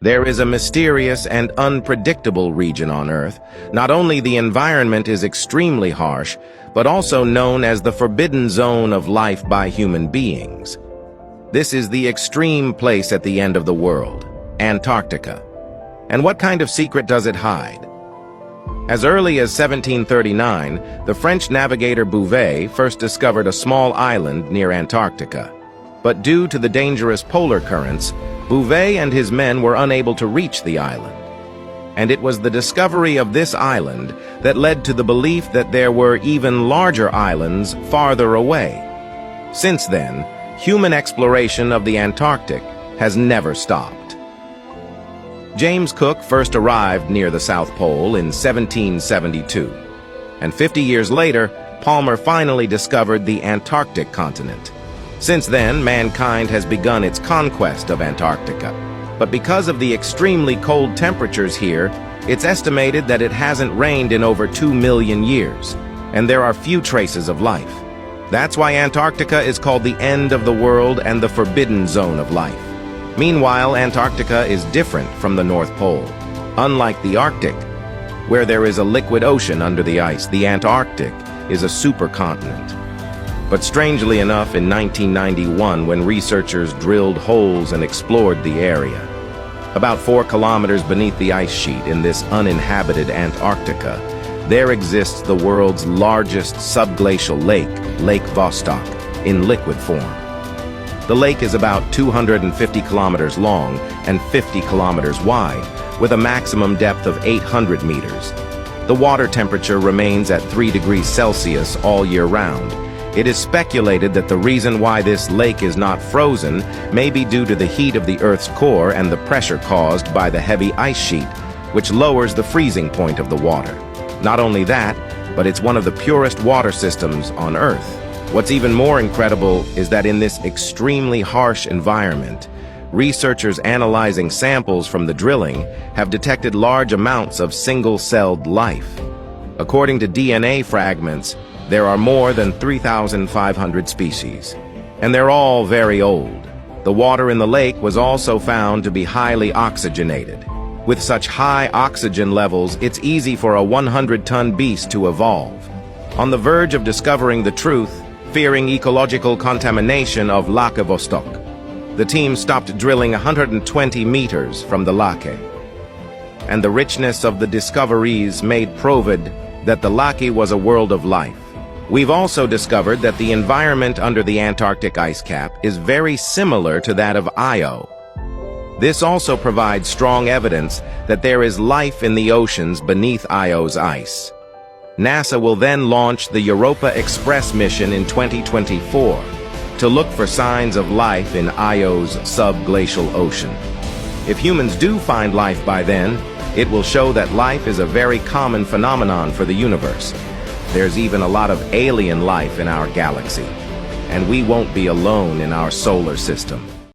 There is a mysterious and unpredictable region on Earth. Not only the environment is extremely harsh, but also known as the forbidden zone of life by human beings. This is the extreme place at the end of the world, Antarctica. And what kind of secret does it hide? As early as 1739, the French navigator Bouvet first discovered a small island near Antarctica. But due to the dangerous polar currents, Bouvet and his men were unable to reach the island. And it was the discovery of this island that led to the belief that there were even larger islands farther away. Since then, human exploration of the Antarctic has never stopped. James Cook first arrived near the South Pole in 1772, and 50 years later, Palmer finally discovered the Antarctic continent. Since then, mankind has begun its conquest of Antarctica. But because of the extremely cold temperatures here, it's estimated that it hasn't rained in over 2 million years, and there are few traces of life. That's why Antarctica is called the end of the world and the forbidden zone of life. Meanwhile, Antarctica is different from the North Pole. Unlike the Arctic, where there is a liquid ocean under the ice, the Antarctic is a supercontinent. But strangely enough, in 1991, when researchers drilled holes and explored the area, about 4 kilometers beneath the ice sheet in this uninhabited Antarctica, there exists the world's largest subglacial lake, Lake Vostok, in liquid form. The lake is about 250 kilometers long and 50 kilometers wide, with a maximum depth of 800 meters. The water temperature remains at 3 degrees Celsius all year round. It is speculated that the reason why this lake is not frozen may be due to the heat of the Earth's core and the pressure caused by the heavy ice sheet, which lowers the freezing point of the water. Not only that, but it's one of the purest water systems on Earth. What's even more incredible is that in this extremely harsh environment, researchers analyzing samples from the drilling have detected large amounts of single-celled life. According to DNA fragments, there are more than 3,500 species, and they're all very old. The water in the lake was also found to be highly oxygenated. With such high oxygen levels, it's easy for a 100-ton beast to evolve. On the verge of discovering the truth, fearing ecological contamination of Lake Vostok, the team stopped drilling 120 meters from the lake. And the richness of the discoveries made proved that the lake was a world of life. We've also discovered that the environment under the Antarctic ice cap is very similar to that of Io. This also provides strong evidence that there is life in the oceans beneath Io's ice. NASA will then launch the Europa Express mission in 2024 to look for signs of life in Io's subglacial ocean. If humans do find life by then, it will show that life is a very common phenomenon for the universe. There's even a lot of alien life in our galaxy, and we won't be alone in our solar system.